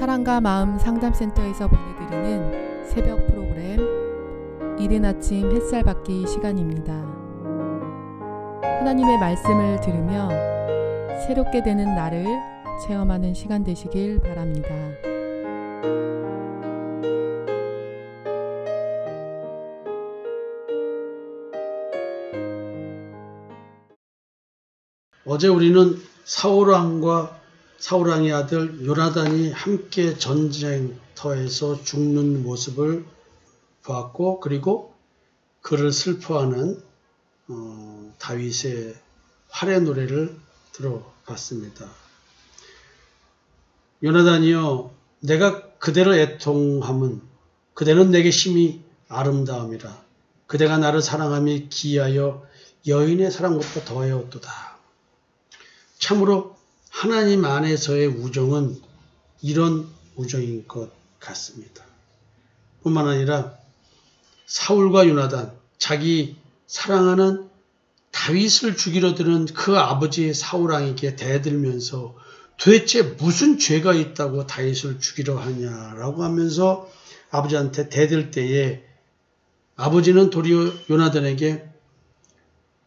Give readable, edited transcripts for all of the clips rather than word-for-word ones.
사랑과 마음 상담센터에서 보내드리는 새벽 프로그램 이른 아침 햇살 받기 시간입니다. 하나님의 말씀을 들으며 새롭게 되는 나를 체험하는 시간 되시길 바랍니다. 어제 우리는 사울왕의 아들 요나단이 함께 전쟁터에서 죽는 모습을 보았고, 그리고 그를 슬퍼하는 다윗의 활의 노래를 들어봤습니다. 요나단이여, 내가 그대를 애통함은 그대는 내게 심히 아름다움이라. 그대가 나를 사랑함이 기하여 여인의 사랑보다 더하였도다. 참으로 하나님 안에서의 우정은 이런 우정인 것 같습니다. 뿐만 아니라 사울과 요나단, 자기 사랑하는 다윗을 죽이려 드는 그 아버지 사울왕에게 대들면서 도대체 무슨 죄가 있다고 다윗을 죽이려 하냐라고 하면서 아버지한테 대들 때에 아버지는 도리어 요나단에게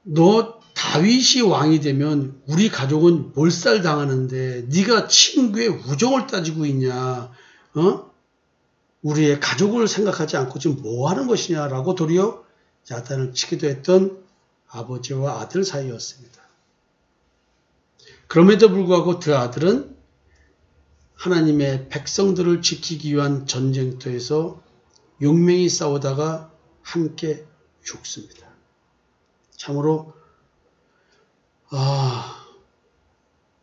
너 다윗이 왕이 되면 우리 가족은 몰살당하는데 네가 친구의 우정을 따지고 있냐? 우리의 가족을 생각하지 않고 지금 뭐 하는 것이냐라고 도리어 야단을 치기도 했던 아버지와 아들 사이였습니다. 그럼에도 불구하고 그 아들은 하나님의 백성들을 지키기 위한 전쟁터에서 용맹히 싸우다가 함께 죽습니다. 참으로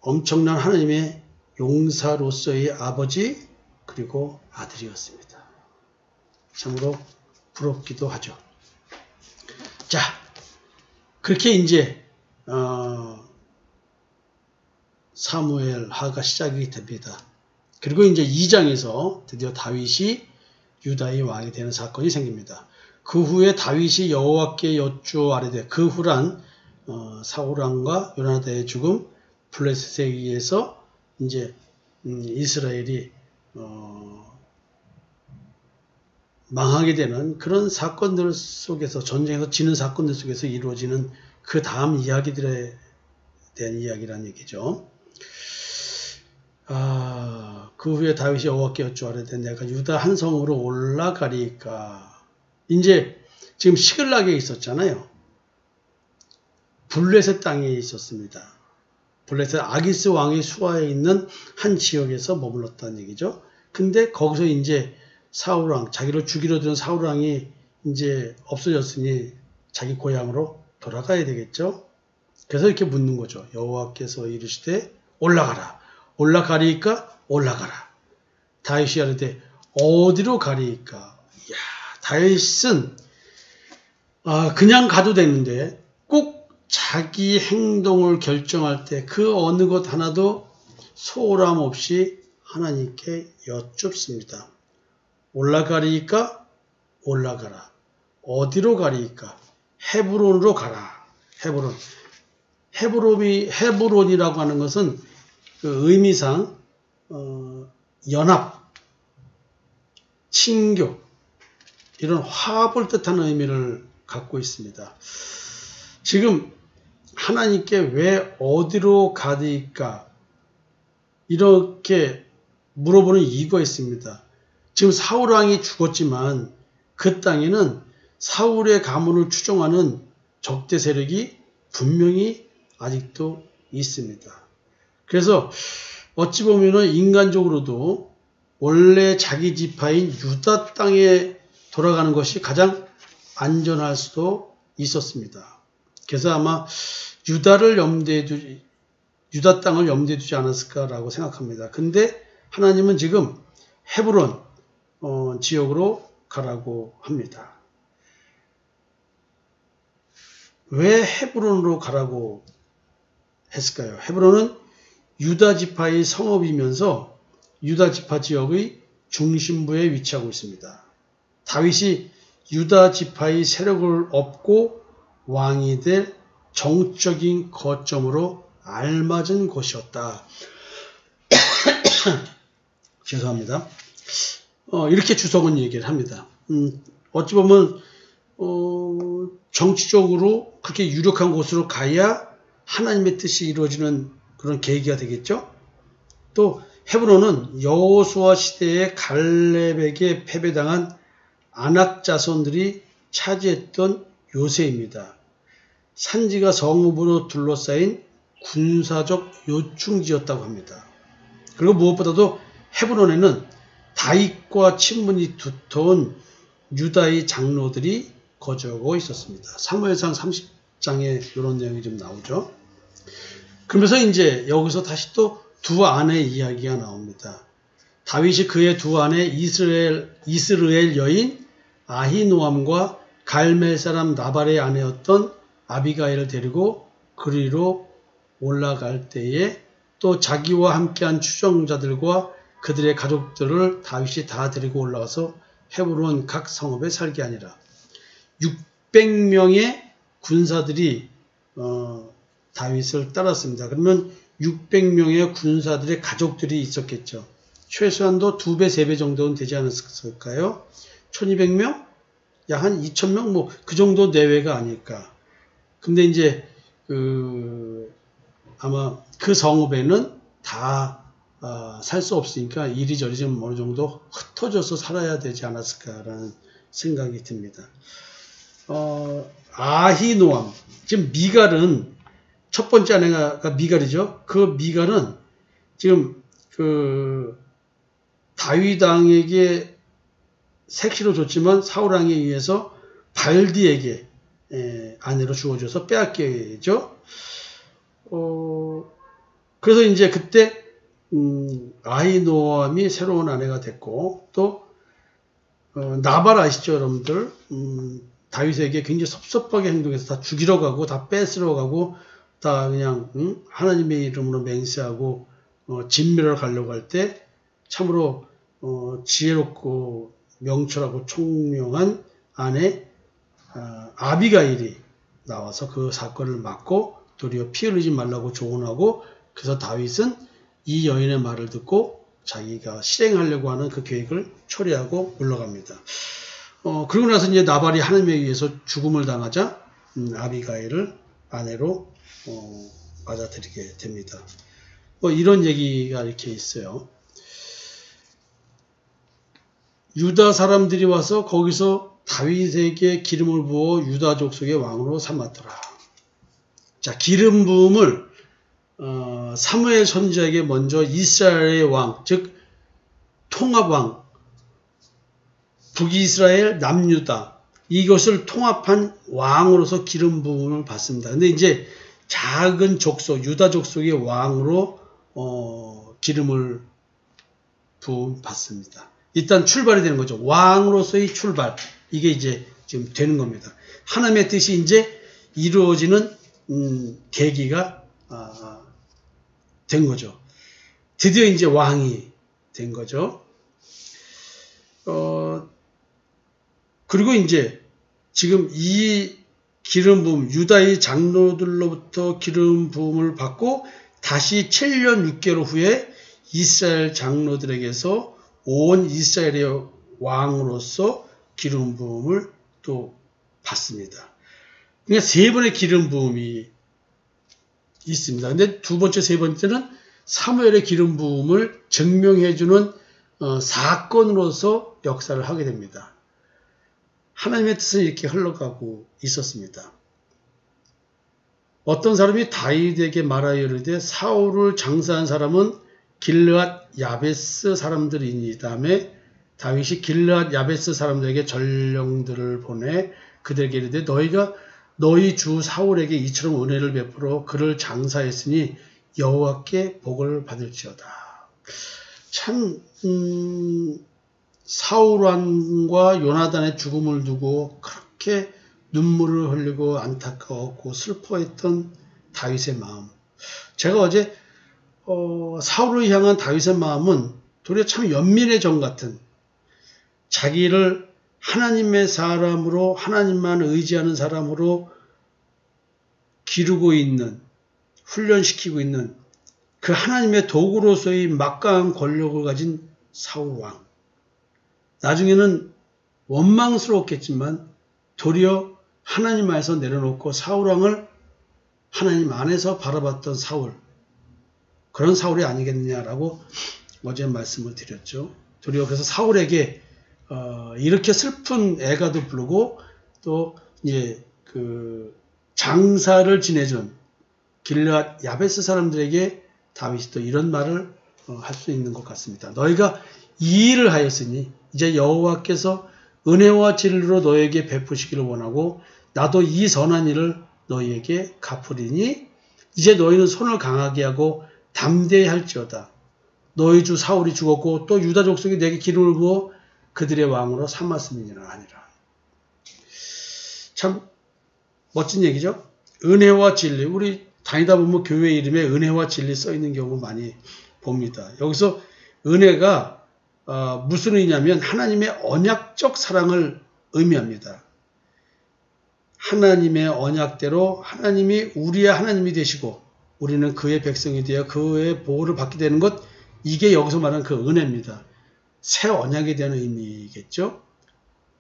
엄청난 하나님의 용사로서의 아버지 그리고 아들이었습니다. 참으로 부럽기도 하죠. 자, 그렇게 이제 사무엘하가 시작이 됩니다. 그리고 이제 2장에서 드디어 다윗이 유다의 왕이 되는 사건이 생깁니다. 그 후에 다윗이 여호와께 여쭈어 아뢰되, 그 후란 사울왕과 요나단의 죽음, 블레셋에 의해서 이제 이스라엘이 망하게 되는 그런 사건들 속에서, 전쟁에서 지는 사건들 속에서 이루어지는 그 다음 이야기들에 대한 이야기라는 얘기죠. 그 후에 다윗이 여호와께 여쭈어 아뢰되 내가 유다 한 성으로 올라가리까. 이제 지금 시글락에 있었잖아요. 블레셋 땅에 있었습니다. 블레셋 아기스 왕의 수하에 있는 한 지역에서 머물렀다는 얘기죠. 근데 거기서 이제 사울왕, 자기를 죽이려 드는 사울왕이 이제 없어졌으니 자기 고향으로 돌아가야 되겠죠. 그래서 이렇게 묻는 거죠. 여호와께서 이르시되 올라가라. 올라가리이까? 올라가라. 다윗이 아뢰되 어디로 가리이까? 이야, 다윗은 그냥 가도 되는데 꼭 자기 행동을 결정할 때 그 어느 것 하나도 소홀함 없이 하나님께 여쭙습니다. 올라가리이까? 올라가라. 어디로 가리이까? 헤브론으로 가라. 헤브론. 헤브론이라고 하는 것은 그 의미상 연합, 친교, 이런 화합을 뜻하는 의미를 갖고 있습니다. 지금 하나님께 왜 어디로 가리이까? 이렇게 물어보는 이유가 있습니다. 지금 사울왕이 죽었지만 그 땅에는 사울의 가문을 추종하는 적대 세력이 분명히 아직도 있습니다. 그래서 어찌 보면 인간적으로도 원래 자기 지파인 유다 땅에 돌아가는 것이 가장 안전할 수도 있었습니다. 그래서 아마 유다 땅을 염두에 두지 않았을까라고 생각합니다. 근데 하나님은 지금 헤브론 지역으로 가라고 합니다. 왜 헤브론으로 가라고 했을까요? 헤브론은 유다 지파의 성읍이면서 유다 지파 지역의 중심부에 위치하고 있습니다. 다윗이 유다 지파의 세력을 얻고 왕이 될 정적인 거점으로 알맞은 곳이었다. 죄송합니다. 이렇게 주석은 얘기를 합니다. 어찌 보면 정치적으로 그렇게 유력한 곳으로 가야 하나님의 뜻이 이루어지는 그런 계기가 되겠죠. 또 헤브론은 여호수아 시대에 갈렙에게 패배당한 아낙 자손들이 차지했던 요새입니다. 산지가 성읍으로 둘러싸인 군사적 요충지였다고 합니다. 그리고 무엇보다도 헤브론에는 다윗과 친분이 두터운 유다의 장로들이 거주하고 있었습니다. 사무엘상 30장에 이런 내용이 좀 나오죠. 그러면서 이제 여기서 다시 또 두 아내의 이야기가 나옵니다. 다윗이 그의 두 아내 이스라엘 여인 아히노암과 갈멜 사람 나발의 아내였던 아비가일을 데리고 그리로 올라갈 때에 또 자기와 함께한 추종자들과 그들의 가족들을 다윗이 다 데리고 올라가서 헤브론 각 성읍에 살게 하니라. 600명의 군사들이 다윗을 따랐습니다. 그러면 600명의 군사들의 가족들이 있었겠죠. 최소한도 2배, 3배 정도는 되지 않았을까요? 1200명? 약 한 2000명? 뭐 그 정도 내외가 아닐까. 근데 이제 아마 그 성읍에는 다 살 수 없으니까 이리저리 좀 어느 정도 흩어져서 살아야 되지 않았을까라는 생각이 듭니다. 아히노암, 지금 미갈은 첫 번째 아내가 미갈이죠. 그 미갈은 지금 다윗 왕에게 색시로 줬지만 사울 왕에 의해서 발디에게 아내로 주어져서 빼앗겨야죠. 그래서 이제 그때 아히노암이 새로운 아내가 됐고 또 나발 아시죠, 여러분들? 다윗에게 굉장히 섭섭하게 행동해서 다 죽이러 가고 다 뺏으러 가고 다 그냥 하나님의 이름으로 맹세하고 진멸을 가려고 할 때 참으로 지혜롭고 명철하고 총명한 아내 아비가일이 나와서 그 사건을 막고 도리어 피 흘리지 말라고 조언하고 그래서 다윗은 이 여인의 말을 듣고 자기가 실행하려고 하는 그 계획을 처리하고 물러갑니다. 그러고 나서 이제 나발이 하나님에 의해서 죽음을 당하자 아비가일을 아내로 맞아들이게 됩니다. 뭐 이런 얘기가 이렇게 있어요. 유다 사람들이 와서 거기서 다윗에게 기름을 부어 유다 족속의 왕으로 삼았더라. 자, 기름 부음을 사무엘 선지자에게 먼저 이스라엘의 왕, 즉 통합왕, 북이스라엘, 남유다 이것을 통합한 왕으로서 기름 부음을 받습니다. 근데 이제 작은 족속, 유다 족속의 왕으로 기름을 부음 받습니다. 일단 출발이 되는 거죠. 왕으로서의 출발. 이게 이제 지금 되는 겁니다. 하나님의 뜻이 이제 이루어지는 계기가 된 거죠. 드디어 이제 왕이 된 거죠. 그리고 이제 지금 이 기름 부음, 유다의 장로들로부터 기름 부음을 받고 다시 7년 6개월 후에 이스라엘 장로들에게서 온 이스라엘의 왕으로서 기름 부음을 또 받습니다. 그러니까 세 번의 기름 부음이 있습니다. 근데 두 번째, 세 번째는 사무엘의 기름 부음을 증명해주는 사건으로서 역사를 하게 됩니다. 하나님의 뜻은 이렇게 흘러가고 있었습니다. 어떤 사람이 다윗에게 말하여 이르되 사울을 장사한 사람은 길르앗 야베스 사람들이니 다음에 다윗이 길르앗 야베스 사람들에게 전령들을 보내 그들에게 이르되 너희가 너희 주 사울에게 이처럼 은혜를 베풀어 그를 장사했으니 여호와께 복을 받을지어다. 참 사울 왕과 요나단의 죽음을 두고 그렇게 눈물을 흘리고 안타까웠고 슬퍼했던 다윗의 마음. 제가 어제 사울을 향한 다윗의 마음은 도리어 참 연민의 정 같은, 자기를 하나님의 사람으로, 하나님만 의지하는 사람으로 기르고 있는, 훈련시키고 있는 그 하나님의 도구로서의 막강한 권력을 가진 사울 왕. 나중에는 원망스러웠겠지만 도리어 하나님 안에서 내려놓고 사울 왕을 하나님 안에서 바라봤던 사울. 그런 사울이 아니겠느냐라고 어제 말씀을 드렸죠. 도리어 그래서 사울에게 이렇게 슬픈 애가도 부르고 또 이제 그 장사를 지내준 길르앗 야베스 사람들에게 다윗이 또 이런 말을 할 수 있는 것 같습니다. 너희가 이 일을 하였으니 이제 여호와께서 은혜와 진리로 너에게 베푸시기를 원하고 나도 이 선한 일을 너희에게 갚으리니 이제 너희는 손을 강하게 하고 담대히 할지어다. 너희 주 사울이 죽었고 또 유다 족속이 내게 기름을 부어 그들의 왕으로 삼았음이니라 하니라. 참 멋진 얘기죠. 은혜와 진리. 우리 다니다 보면 교회 이름에 은혜와 진리 써 있는 경우 많이 봅니다. 여기서 은혜가 무슨 의미냐면 하나님의 언약적 사랑을 의미합니다. 하나님의 언약대로 하나님이 우리의 하나님이 되시고 우리는 그의 백성이 되어 그의 보호를 받게 되는 것, 이게 여기서 말하는 그 은혜입니다. 새 언약에 대한 의미겠죠.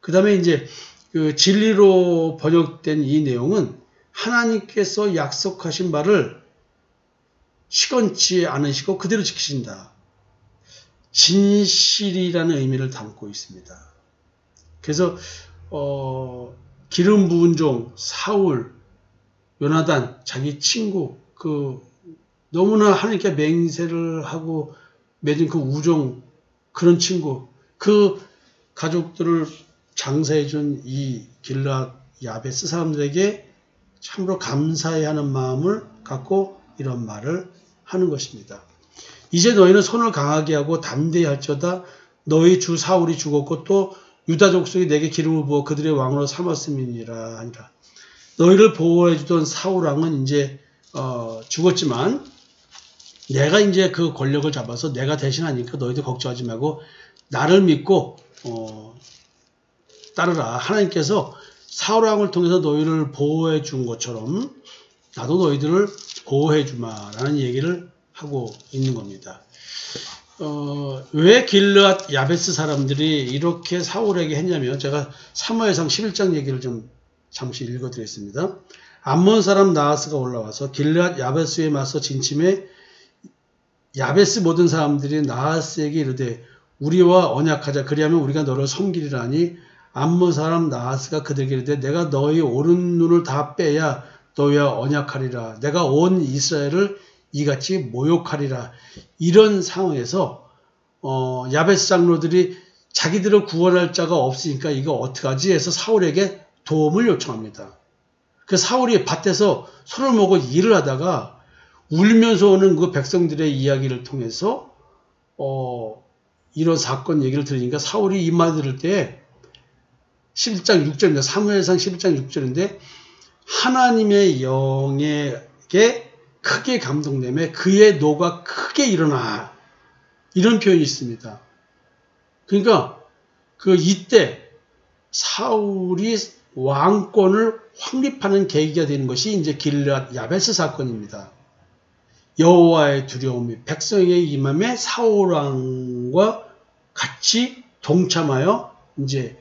그 다음에 이제 그 진리로 번역된 이 내용은 하나님께서 약속하신 바를 시건치 않으시고 그대로 지키신다. 진실이라는 의미를 담고 있습니다. 그래서 기름 부은 종 사울, 요나단, 자기 친구, 너무나 하나님께 맹세를 하고 맺은 그 우정, 그런 친구, 그 가족들을 장사해준 이 길르앗 야베스 사람들에게 참으로 감사해야 하는 마음을 갖고 이런 말을 하는 것입니다. 이제 너희는 손을 강하게 하고 담대히 할지어다. 너희 주 사울이 죽었고 또 유다 족속이 내게 기름을 부어 그들의 왕으로 삼았음이니라 하니라. 너희를 보호해주던 사울 왕은 이제 죽었지만 내가 이제 그 권력을 잡아서 내가 대신하니까 너희들 걱정하지 말고 나를 믿고 따르라. 하나님께서 사울 왕을 통해서 너희를 보호해 준 것처럼 나도 너희들을 보호해 주마 라는 얘기를 하고 있는 겁니다. 왜 길르앗 야베스 사람들이 이렇게 사울에게 했냐면 제가 사무엘상 11장 얘기를 좀 잠시 읽어드리겠습니다. 암몬 사람 나하스가 올라와서 길르앗 야베스에 맞서 진침해 야베스 모든 사람들이 나하스에게 이르되 우리와 언약하자. 그리하면 우리가 너를 섬기리라 하니 암몬 사람 나하스가 그들에게 이르되 내가 너희 오른 눈을 다 빼야 너희와 언약하리라. 내가 온 이스라엘을 이같이 모욕하리라. 이런 상황에서 야베스 장로들이 자기들을 구원할 자가 없으니까 이거 어떡하지 해서 사울에게 도움을 요청합니다. 그 사울이 밭에서 소를 먹고 일을 하다가 울면서 오는 그 백성들의 이야기를 통해서 이런 사건 얘기를 들으니까 사울이 이 말 들을 때 11장 6절입니다. 사무엘상 11장 6절인데 하나님의 영에게 크게 감동되며 그의 노가 크게 일어나, 이런 표현이 있습니다. 그러니까 이때 사울이 왕권을 확립하는 계기가 되는 것이 이제 길르앗 야베스 사건입니다. 여호와의 두려움이 백성에게 임함에 사울 왕과 같이 동참하여 이제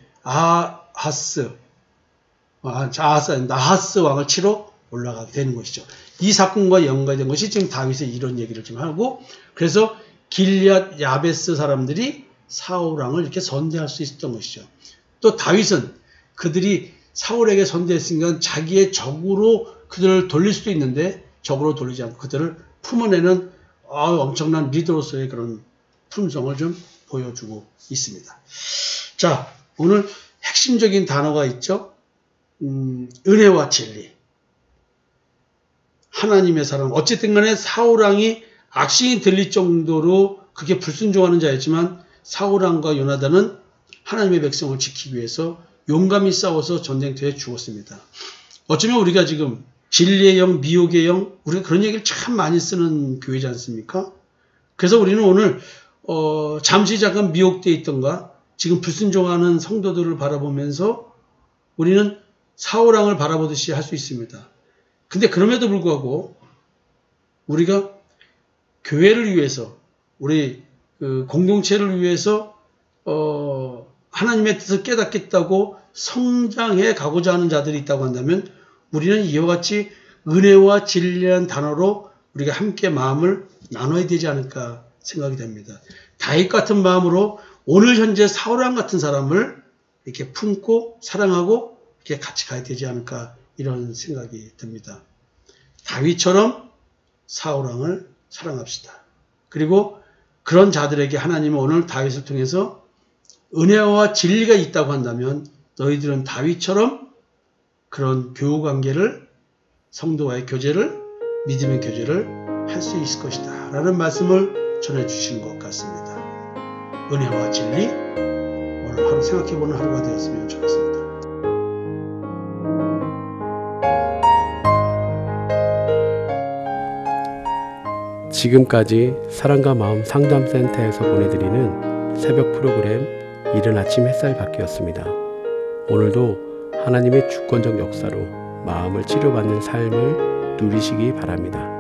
나하스 왕을 치러 올라가게 되는 것이죠. 이 사건과 연관된 것이 지금 다윗의 이런 얘기를 좀 하고, 그래서 길르앗 야베스 사람들이 사울 왕을 이렇게 선대할 수 있었던 것이죠. 또 다윗은 그들이 사울에게 선대했으니까 자기의 적으로 그들을 돌릴 수도 있는데 적으로 돌리지 않고 그들을 품어내는 엄청난 리더로서의 그런 품성을 좀 보여주고 있습니다. 자, 오늘 핵심적인 단어가 있죠. 은혜와 진리. 하나님의 사랑. 어쨌든 간에 사울왕이 악신이 들릴 정도로 그게 불순종하는 자였지만 사울왕과 요나단은 하나님의 백성을 지키기 위해서 용감히 싸워서 전쟁터에 죽었습니다. 어쩌면 우리가 지금 진리의 영, 미혹의 영, 우리가 그런 얘기를 참 많이 쓰는 교회지 않습니까? 그래서 우리는 오늘 잠시 잠깐 미혹되어 있던가 지금 불순종하는 성도들을 바라보면서 우리는 사울왕을 바라보듯이 할 수 있습니다. 근데 그럼에도 불구하고 우리가 교회를 위해서 우리 그 공동체를 위해서 하나님의 뜻을 깨닫겠다고 성장해 가고자 하는 자들이 있다고 한다면 우리는 이와 같이 은혜와 진리라는 단어로 우리가 함께 마음을 나눠야 되지 않을까 생각이 됩니다. 다윗 같은 마음으로 오늘 현재 사울왕 같은 사람을 이렇게 품고 사랑하고 이렇게 같이 가야 되지 않을까 이런 생각이 듭니다. 다윗처럼 사울왕을 사랑합시다. 그리고 그런 자들에게 하나님은 오늘 다윗을 통해서 은혜와 진리가 있다고 한다면 너희들은 다윗처럼 그런 교우관계를 성도와의 교제를 믿음의 교제를 할 수 있을 것이다 라는 말씀을 전해주신 것 같습니다. 은혜와 진리 오늘 하루 생각해보는 하루가 되었으면 좋겠습니다. 지금까지 사랑과 마음 상담센터에서 보내드리는 새벽 프로그램 이른 아침 햇살 밖이었습니다. 오늘도 하나님의 주권적 역사로 마음을 치료받는 삶을 누리시기 바랍니다.